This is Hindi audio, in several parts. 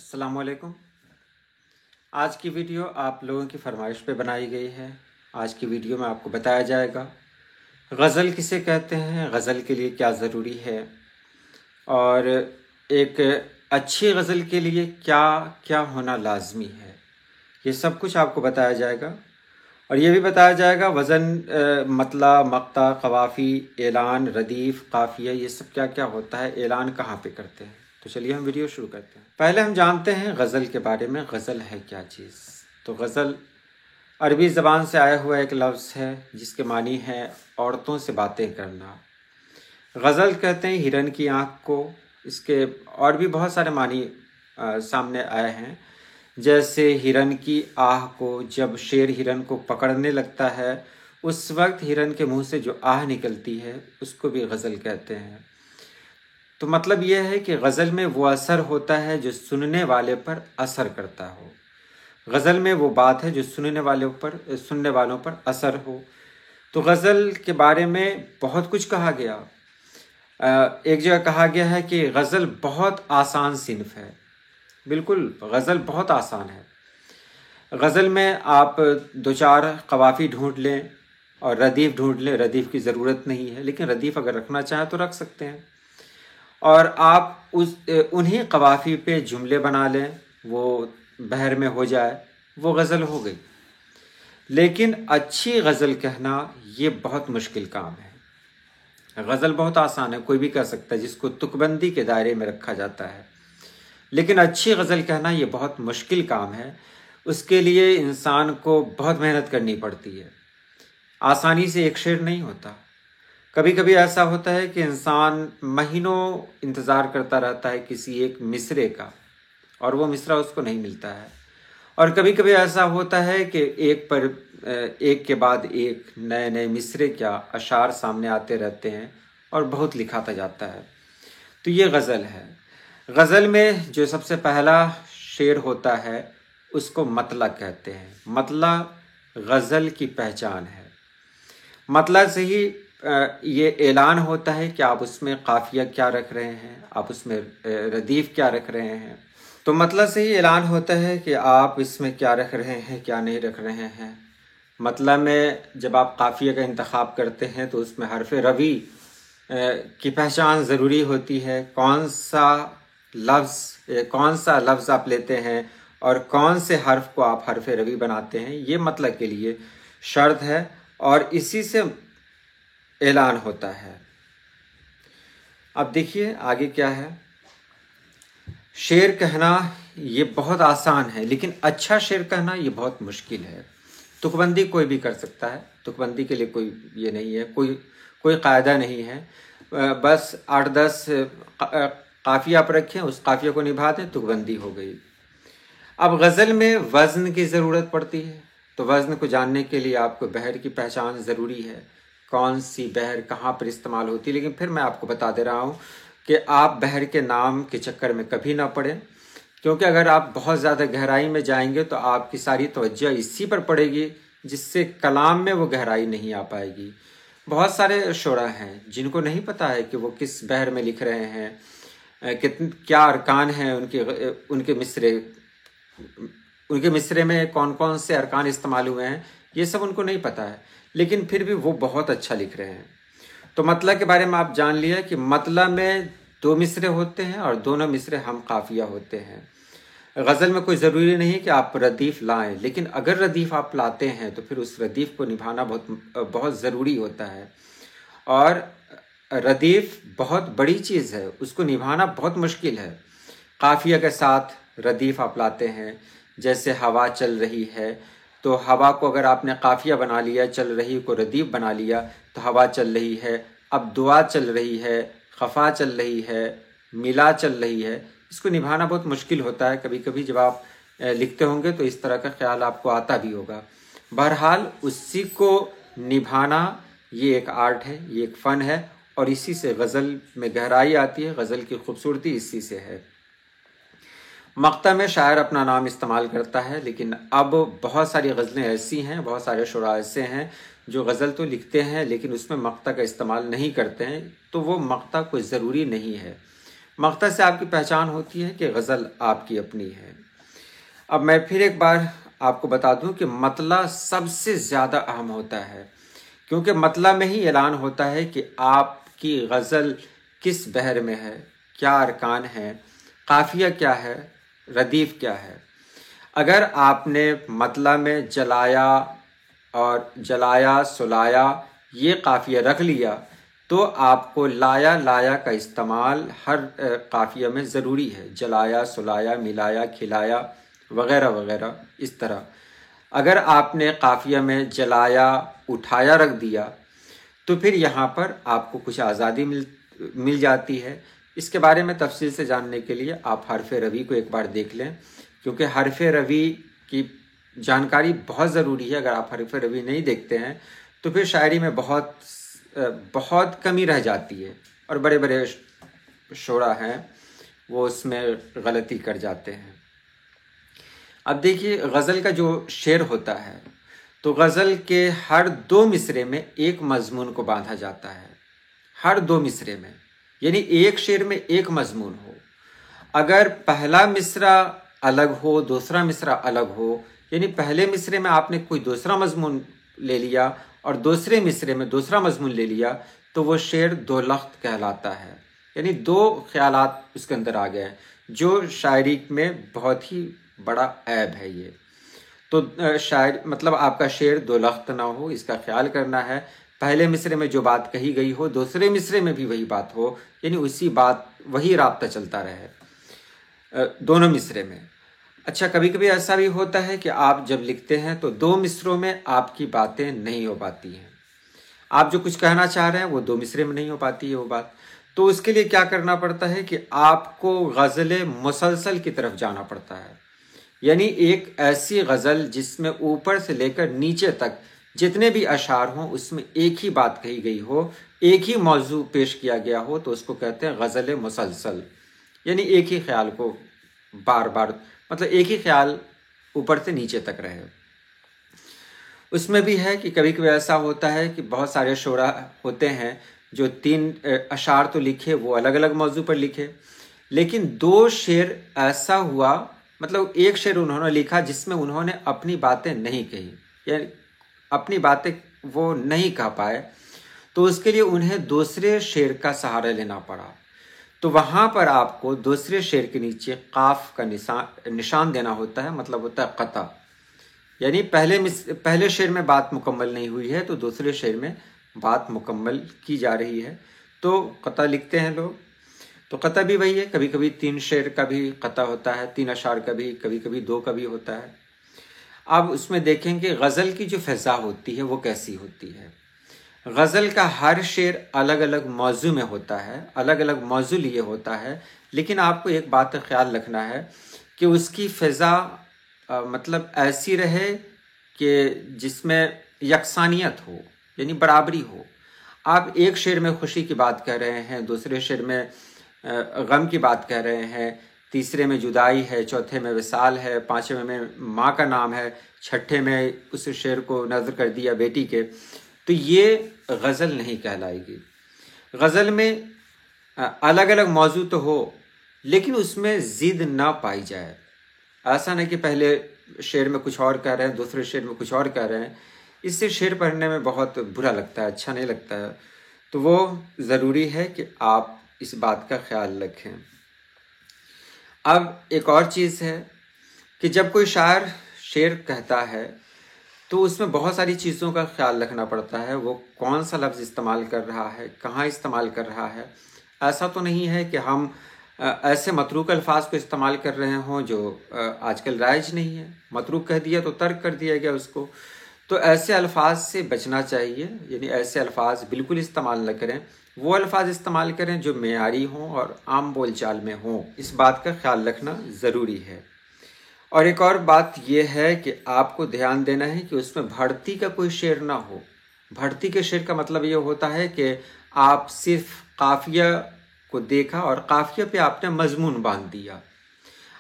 अस्सलाम वालेकुम। आज की वीडियो आप लोगों की फरमाइश पे बनाई गई है। आज की वीडियो में आपको बताया जाएगा गज़ल किसे कहते हैं, गज़ल के लिए क्या ज़रूरी है और एक अच्छी गज़ल के लिए क्या क्या होना लाजमी है। ये सब कुछ आपको बताया जाएगा और ये भी बताया जाएगा वज़न, मतला, मक्ता, कवाफ़ी, एलान, रदीफ़, काफ़िया, ये सब क्या क्या होता है, एलान कहाँ पे करते हैं। तो चलिए हम वीडियो शुरू करते हैं। पहले हम जानते हैं गज़ल के बारे में, गज़ल है क्या चीज़। तो गज़ल अरबी ज़बान से आया हुआ एक लफ्ज़ है जिसके मानी है औरतों से बातें करना। गज़ल कहते हैं हिरन की आँख को। इसके और भी बहुत सारे मानी सामने आए हैं, जैसे हिरन की आह को। जब शेर हिरन को पकड़ने लगता है उस वक्त हिरन के मुंह से जो आह निकलती है उसको भी गज़ल कहते हैं। तो मतलब यह है कि गज़ल में वो असर होता है जो सुनने वाले पर असर करता हो। गज़ल में वो बात है जो सुनने वालों पर असर हो। तो गज़ल के बारे में बहुत कुछ कहा गया। एक जगह कहा गया है कि गज़ल बहुत आसान सिन्फ है। बिल्कुल, गज़ल बहुत आसान है। गज़ल में आप दो चार कवाफ़ी ढूंढ लें और रदीफ़ ढूंढ लें। रदीफ़ की ज़रूरत नहीं है, लेकिन रदीफ़ अगर रखना चाहें तो रख सकते हैं। और आप उन्हीं कवाफ़ी पे जुमले बना लें, वो बहर में हो जाए, वो गज़ल हो गई। लेकिन अच्छी गज़ल कहना ये बहुत मुश्किल काम है। गज़ल बहुत आसान है, कोई भी कह सकता है, जिसको तुकबंदी के दायरे में रखा जाता है। लेकिन अच्छी गज़ल कहना ये बहुत मुश्किल काम है। उसके लिए इंसान को बहुत मेहनत करनी पड़ती है। आसानी से एक शेर नहीं होता। कभी कभी ऐसा होता है कि इंसान महीनों इंतज़ार करता रहता है किसी एक मिसरे का, और वो मिसरा उसको नहीं मिलता है। और कभी कभी ऐसा होता है कि एक के बाद एक नए नए मिसरे क्या अशार सामने आते रहते हैं और बहुत लिखा जाता है। तो ये गज़ल है। गज़ल में जो सबसे पहला शेर होता है उसको मतला कहते हैं। मतला गज़ल की पहचान है। मतला से ही ये ऐलान होता है कि आप उसमें काफिया क्या रख रहे हैं, आप उसमें रदीफ़ क्या रख रहे हैं। तो मतलब से ही ऐलान होता है कि आप इसमें क्या रख रहे हैं, क्या नहीं रख रहे हैं। मतलब में जब आप काफिया का इंतखाब करते हैं तो उसमें हरफ रवी की पहचान ज़रूरी होती है। कौन सा लफ्ज़ आप लेते हैं और कौन से हर्फ को आप हरफ रवी बनाते हैं, ये मतलब के लिए शर्त है और इसी से ऐलान होता है। अब देखिए आगे क्या है। शेर कहना ये बहुत आसान है, लेकिन अच्छा शेर कहना ये बहुत मुश्किल है। तुकबंदी कोई भी कर सकता है, तुकबंदी के लिए कोई ये नहीं है, कोई कायदा नहीं है। बस 8-10 काफिया आप रखें, उस काफिया को निभा दें, तुकबंदी हो गई। अब गज़ल में वज़न की ज़रूरत पड़ती है, तो वज़न को जानने के लिए आपको बहर की पहचान ज़रूरी है। कौन सी बहर कहाँ पर इस्तेमाल होती है। लेकिन फिर मैं आपको बता दे रहा हूँ कि आप बहर के नाम के चक्कर में कभी ना पड़ें, क्योंकि अगर आप बहुत ज़्यादा गहराई में जाएंगे तो आपकी सारी तवज्जो इसी पर पड़ेगी, जिससे कलाम में वो गहराई नहीं आ पाएगी। बहुत सारे शुरा हैं जिनको नहीं पता है कि वो किस बहर में लिख रहे हैं, क्या अरकान हैं उनके मिसरे में कौन कौन से अरकान इस्तेमाल हुए हैं, ये सब उनको नहीं पता है। लेकिन फिर भी वो बहुत अच्छा लिख रहे हैं। तो मतला के बारे में आप जान लिया कि मतला में 2 मिसरे होते हैं और दोनों मिसरे हम काफिया होते हैं। गज़ल में कोई ज़रूरी नहीं कि आप रदीफ़ लाएं, लेकिन अगर रदीफ़ आप लाते हैं तो फिर उस रदीफ़ को निभाना बहुत ज़रूरी होता है। और रदीफ़ बहुत बड़ी चीज़ है, उसको निभाना बहुत मुश्किल है। काफिया के साथ रदीफ़ आप लाते हैं, जैसे हवा चल रही है, तो हवा को अगर आपने काफिया बना लिया, चल रही को रदीफ़ बना लिया, तो हवा चल रही है। अब दुआ चल रही है, खफा चल रही है, मिला चल रही है। इसको निभाना बहुत मुश्किल होता है। कभी कभी जब आप लिखते होंगे तो इस तरह का ख्याल आपको आता भी होगा। बहरहाल उसी को निभाना ये एक आर्ट है, ये एक फ़न है, और इसी से गज़ल में गहराई आती है, गज़ल की खूबसूरती इसी से है। मक्ता में शायर अपना नाम इस्तेमाल करता है, लेकिन अब बहुत सारी गज़लें ऐसी हैं, बहुत सारे शुरा ऐसे हैं जो गज़ल तो लिखते हैं लेकिन उसमें मक्ता का इस्तेमाल नहीं करते हैं। तो वो मक्ता कोई ज़रूरी नहीं है। मक़सद से आपकी पहचान होती है कि गज़ल आपकी अपनी है। अब मैं फिर एक बार आपको बता दूं कि मतला सबसे ज़्यादा अहम होता है, क्योंकि मतला में ही ऐलान होता है कि आपकी गज़ल किस बहर में है, क्या अरकान है, काफ़िया क्या है, रदीफ़ क्या है। अगर आपने मतला में जलाया और जलाया सुलाया ये काफ़िया रख लिया तो आपको लाया लाया का इस्तेमाल हर काफ़िया में ज़रूरी है। जलाया सुलाया मिलाया खिलाया वग़ैरह वग़ैरह इस तरह। अगर आपने काफ़िया में जलाया उठाया रख दिया तो फिर यहाँ पर आपको कुछ आज़ादी मिल जाती है। इसके बारे में तफसील से जानने के लिए आप हरफ़ रवी को एक बार देख लें, क्योंकि हरफ़ रवी की जानकारी बहुत ज़रूरी है। अगर आप हरफ़ रवी नहीं देखते हैं तो फिर शायरी में बहुत कमी रह जाती है और बड़े बड़े शोरा हैं वो उसमें गलती कर जाते हैं। अब देखिए, गज़ल का जो शेर होता है तो गज़ल के हर 2 मिसरे में एक मज़मून को बांधा जाता है। हर 2 मिसरे में, यानी एक शेर में एक मज़मून हो। अगर पहला मिसरा अलग हो, दूसरा मिसरा अलग हो, यानी पहले मिसरे में आपने कोई दूसरा मज़मून ले लिया और दूसरे मिसरे में दूसरा मज़मून ले लिया तो वो शेर दो लख्त कहलाता है। यानी 2 ख्यालात उसके अंदर आ गए हैं, जो शायरी में बहुत ही बड़ा ऐब है ये। तो शायर मतलब आपका शेर 2 लख्त ना हो, इसका ख्याल करना है। पहले मिसरे में जो बात कही गई हो दूसरे मिसरे में भी वही बात हो, यानी उसी बात वही राब्ता चलता रहे दोनों मिसरे में। अच्छा, कभी कभी ऐसा भी होता है कि आप जब लिखते हैं तो 2 मिसरों में आपकी बातें नहीं हो पाती हैं। आप जो कुछ कहना चाह रहे हैं वो 2 मिसरे में नहीं हो पाती है वो बात। तो उसके लिए क्या करना पड़ता है कि आपको गज़ल मुसलसल की तरफ जाना पड़ता है। यानी एक ऐसी गज़ल जिसमें ऊपर से लेकर नीचे तक जितने भी अशार हों उसमें एक ही बात कही गई हो, एक ही मौजू पेश किया गया हो, तो उसको कहते हैं गज़ल मुसलसल। यानी एक ही ख्याल को बार बार, मतलब एक ही ख्याल ऊपर से नीचे तक रहे। उसमें भी है कि कभी कभी ऐसा होता है कि बहुत सारे शोरा होते हैं जो 3 अशार तो लिखे, वो अलग अलग मौजू पर लिखे, लेकिन 2 शेर ऐसा हुआ, मतलब एक शेर उन्होंने लिखा जिसमें उन्होंने अपनी बातें नहीं कही, यानी अपनी बातें वो नहीं कह पाए, तो उसके लिए उन्हें दूसरे शेर का सहारा लेना पड़ा। तो वहाँ पर आपको दूसरे शेर के नीचे काफ का निशान देना होता है, मतलब होता है कता। यानी पहले शेर में बात मुकम्मल नहीं हुई है तो दूसरे शेर में बात मुकम्मल की जा रही है, तो कता लिखते हैं लोग। तो कता भी वही है, कभी कभी 3 शेर का भी कता होता है, 3 अशार का भी, कभी कभी 2 का भी होता है। अब उसमें देखेंगे गज़ल की जो फ़ज़ा होती है वो कैसी होती है। गज़ल का हर शेर अलग अलग मौजू में होता है, अलग अलग मौजू लिए होता है, लेकिन आपको एक बात का ख्याल रखना है कि उसकी फ़ज़ा मतलब ऐसी रहे कि जिसमें यकसानियत हो, यानी बराबरी हो। आप एक शेर में खुशी की बात कह रहे हैं, दूसरे शेर में गम की बात कह रहे हैं, तीसरे में जुदाई है, चौथे में विसाल है, 5वें में माँ का नाम है, 6ठे में उस शेर को नज़र कर दिया बेटी के, तो ये गज़ल नहीं कहलाएगी। गज़ल में अलग अलग मौजू तो हो लेकिन उसमें ज़िद ना पाई जाए। ऐसा नहीं कि पहले शेर में कुछ और कह रहे हैं, दूसरे शेर में कुछ और कह रहे हैं, इससे शेर पढ़ने में बहुत बुरा लगता है, अच्छा नहीं लगता है। तो वो ज़रूरी है कि आप इस बात का ख्याल रखें। अब एक और चीज़ है कि जब कोई शायर शेर कहता है तो उसमें बहुत सारी चीज़ों का ख्याल रखना पड़ता है। वो कौन सा लफ्ज़ इस्तेमाल कर रहा है, कहाँ इस्तेमाल कर रहा है। ऐसा तो नहीं है कि हम ऐसे मतरूक अल्फाज को इस्तेमाल कर रहे हों जो आजकल राइज नहीं है। मतरूक कह दिया तो तर्क कर दिया गया उसको। तो ऐसे अल्फाज से बचना चाहिए, यानी ऐसे अल्फाज बिल्कुल इस्तेमाल न करें। वो अल्फाज इस्तेमाल करें जो मेयारी हों और आम बोलचाल में हों। इस बात का ख्याल रखना ज़रूरी है। और एक और बात यह है कि आपको ध्यान देना है कि उसमें भर्ती का कोई शेर ना हो। भर्ती के शेर का मतलब ये होता है कि आप सिर्फ काफिया को देखा और काफिया पे आपने मजमून बांध दिया।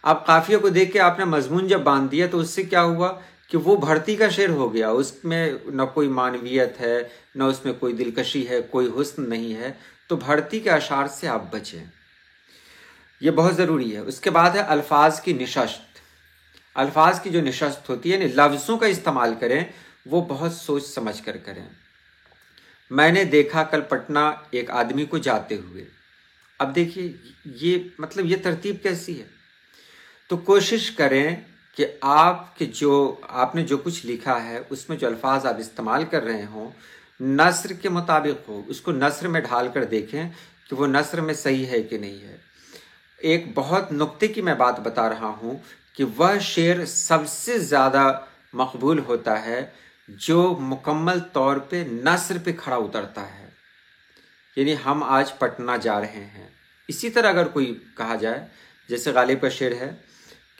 आप काफिया को देख के आपने मजमून जब बांध दिया तो उससे क्या हुआ कि वो भर्ती का शेर हो गया। उसमें न कोई मानवियत है, न उसमें कोई दिलकशी है, कोई हुस्न नहीं है। तो भर्ती के अशार से आप बचें। ये बहुत ज़रूरी है। उसके बाद है अल्फाज की निशस्त। अल्फाज की जो निशस्त होती है, यानी लफ्ज़ों का इस्तेमाल करें, वो बहुत सोच समझ कर करें। मैंने देखा कल पटना एक आदमी को जाते हुए। अब देखिए ये मतलब ये तरतीब कैसी है। तो कोशिश करें कि आपके जो आपने जो कुछ लिखा है उसमें जो अल्फाज आप इस्तेमाल कर रहे हों नस्र के मुताबिक हो। उसको नस्र में ढाल कर देखें कि वो नस्र में सही है कि नहीं है। एक बहुत नुक्ते की मैं बात बता रहा हूँ कि वह शेर सबसे ज़्यादा मकबूल होता है जो मुकम्मल तौर पे नस्र पे खड़ा उतरता है। यानी हम आज पटना जा रहे हैं, इसी तरह अगर कोई कहा जाए, जैसे गालिब का शेर है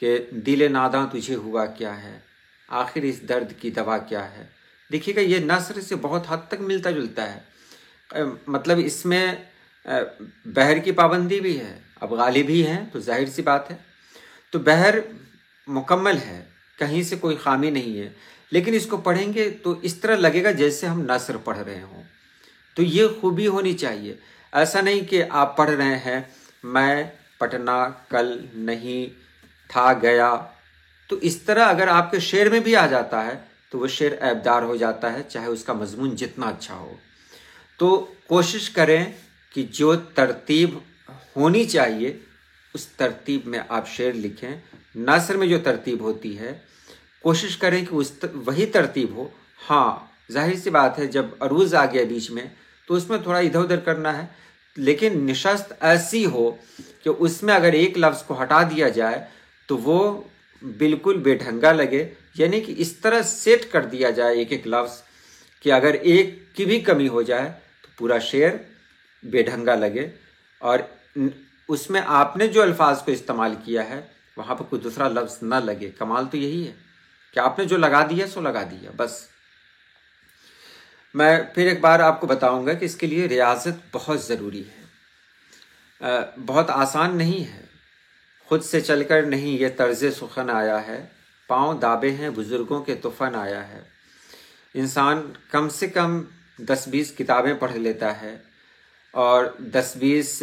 कि दिल नादा तुझे हुआ क्या है, आखिर इस दर्द की दवा क्या है। देखिएगा ये नस्र से बहुत हद तक मिलता जुलता है। मतलब इसमें बहर की पाबंदी भी है। अब गालिब ही हैं तो जाहिर सी बात है, तो बहर मुकम्मल है, कहीं से कोई खामी नहीं है। लेकिन इसको पढ़ेंगे तो इस तरह लगेगा जैसे हम नस्र पढ़ रहे हों। तो ये खूबी होनी चाहिए। ऐसा नहीं कि आप पढ़ रहे हैं मैं पटना कल नहीं था गया, तो इस तरह अगर आपके शेर में भी आ जाता है तो वो शेर ऐबदार हो जाता है, चाहे उसका मजमून जितना अच्छा हो। तो कोशिश करें कि जो तरतीब होनी चाहिए उस तरतीब में आप शेर लिखें। नस्र में जो तरतीब होती है कोशिश करें कि वही तरतीब हो। हाँ, जाहिर सी बात है जब अरूज आ गया बीच में तो उसमें थोड़ा इधर उधर करना है, लेकिन निशस्त ऐसी हो कि उसमें अगर एक लफ्ज़ को हटा दिया जाए तो वो बिल्कुल बेढंगा लगे। यानी कि इस तरह सेट कर दिया जाए एक एक लफ्ज़ कि अगर एक की भी कमी हो जाए तो पूरा शेर बेढंगा लगे, और उसमें आपने जो अल्फाज को इस्तेमाल किया है वहाँ पर कोई दूसरा लफ्ज़ ना लगे। कमाल तो यही है कि आपने जो लगा दिया सो लगा दिया बस। मैं फिर एक बार आपको बताऊंगा कि इसके लिए रियाजत बहुत ज़रूरी है। बहुत आसान नहीं है। खुद से चलकर नहीं ये तर्ज़ सुखन आया है, पाँव दाबे हैं बुज़ुर्गों के तूफ़ान आया है। इंसान कम से कम 10-20 किताबें पढ़ लेता है और 10-20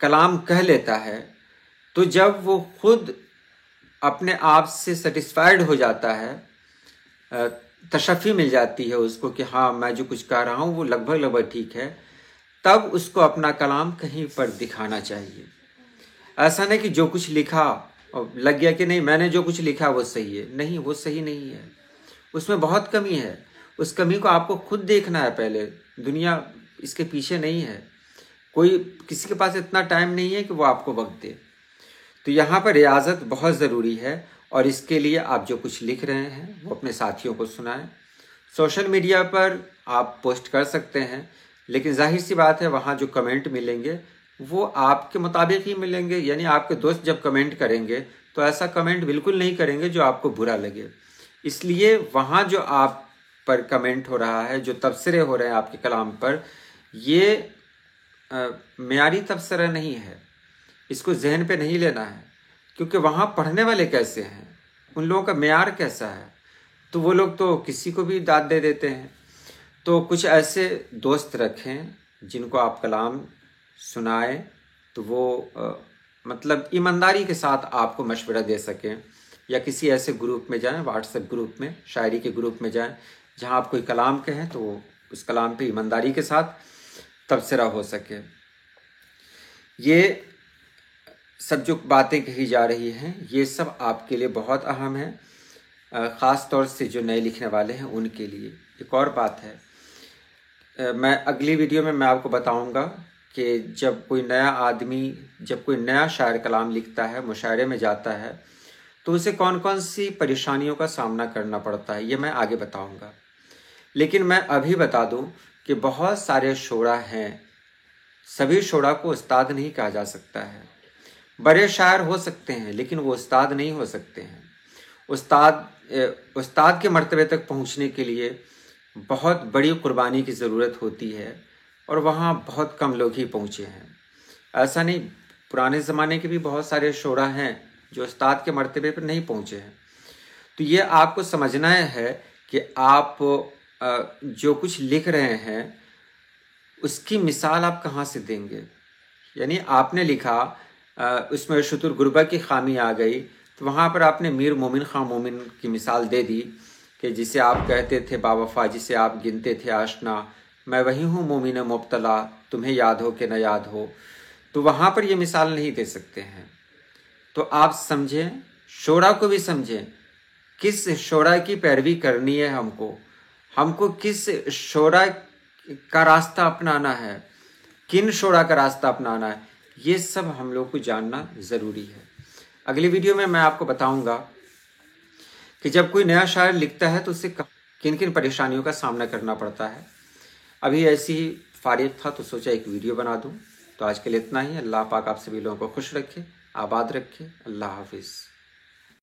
कलाम कह लेता है, तो जब वो खुद अपने आप से सेटिस्फाइड हो जाता है, तशफ़ी मिल जाती है उसको कि हाँ मैं जो कुछ कह रहा हूँ वो लगभग ठीक है, तब उसको अपना कलाम कहीं पर दिखाना चाहिए। ऐसा नहीं कि जो कुछ लिखा और लग गया कि नहीं मैंने जो कुछ लिखा वो सही है। नहीं, वो सही नहीं है, उसमें बहुत कमी है। उस कमी को आपको खुद देखना है पहले। दुनिया इसके पीछे नहीं है, कोई किसी के पास इतना टाइम नहीं है कि वो आपको वक्त दे। तो यहाँ पर रियाजत बहुत ज़रूरी है, और इसके लिए आप जो कुछ लिख रहे हैं वो अपने साथियों को सुनाएं। सोशल मीडिया पर आप पोस्ट कर सकते हैं, लेकिन जाहिर सी बात है वहाँ जो कमेंट मिलेंगे वो आपके मुताबिक ही मिलेंगे। यानी आपके दोस्त जब कमेंट करेंगे तो ऐसा कमेंट बिल्कुल नहीं करेंगे जो आपको बुरा लगे। इसलिए वहाँ जो आप पर कमेंट हो रहा है, जो तबसरे हो रहे हैं आपके कलाम पर, ये मेयारी तबसरा नहीं है। इसको जहन पे नहीं लेना है, क्योंकि वहाँ पढ़ने वाले कैसे हैं, उन लोगों का मेयार कैसा है, तो वो लोग तो किसी को भी दाद दे देते हैं। तो कुछ ऐसे दोस्त रखें जिनको आप कलाम सुनाएं तो वो मतलब ईमानदारी के साथ आपको मशवरा दे सकें, या किसी ऐसे ग्रुप में जाएं, व्हाट्सएप ग्रुप में, शायरी के ग्रुप में जाएं जहां आप कोई कलाम कहें तो उस कलाम पे ईमानदारी के साथ तबसरा हो सके। ये सब जो बातें कही जा रही हैं ये सब आपके लिए बहुत अहम है, ख़ास तौर से जो नए लिखने वाले हैं उनके लिए। एक और बात है, मैं अगली वीडियो में मैं आपको बताऊंगा कि जब कोई नया आदमी, जब कोई नया शायर कलाम लिखता है, मुशायरे में जाता है, तो उसे कौन कौन सी परेशानियों का सामना करना पड़ता है, ये मैं आगे बताऊंगा। लेकिन मैं अभी बता दूं कि बहुत सारे शोरा हैं, सभी शोरा को उस्ताद नहीं कहा जा सकता है। बड़े शायर हो सकते हैं लेकिन वो उस्ताद नहीं हो सकते हैं। उस्ताद के मर्तबे तक पहुंचने के लिए बहुत बड़ी कुर्बानी की ज़रूरत होती है, और वहाँ बहुत कम लोग ही पहुँचे हैं। ऐसा नहीं, पुराने ज़माने के भी बहुत सारे शोरा हैं जो उस्ताद के मर्तबे पर नहीं पहुँचे हैं। तो ये आपको समझना है कि आप जो कुछ लिख रहे हैं उसकी मिसाल आप कहाँ से देंगे। यानी आपने लिखा उसमें शुतुर गुरबा की खामी आ गई, तो वहाँ पर आपने मीर मोमिन खां मोमिन की मिसाल दे दी कि जिसे आप कहते थे बावफा, जिसे आप गिनते थे आशना, मैं वही हूँ मोमिन मुब्तला, तुम्हें याद हो कि न याद हो। तो वहाँ पर ये मिसाल नहीं दे सकते हैं। तो आप समझें, शोरा को भी समझें, किस शोरा की पैरवी करनी है हमको किस शोरा का रास्ता अपनाना है, किन शोरा का रास्ता अपनाना है, ये सब हम लोग को जानना ज़रूरी है। अगली वीडियो में मैं आपको बताऊंगा कि जब कोई नया शायर लिखता है तो उसे किन किन परेशानियों का सामना करना पड़ता है। अभी ऐसी ही फारिग था तो सोचा एक वीडियो बना दूं। तो आज के लिए इतना ही। अल्लाह पाक आप सभी लोगों को खुश रखे, आबाद रखे। अल्लाह हाफिज़।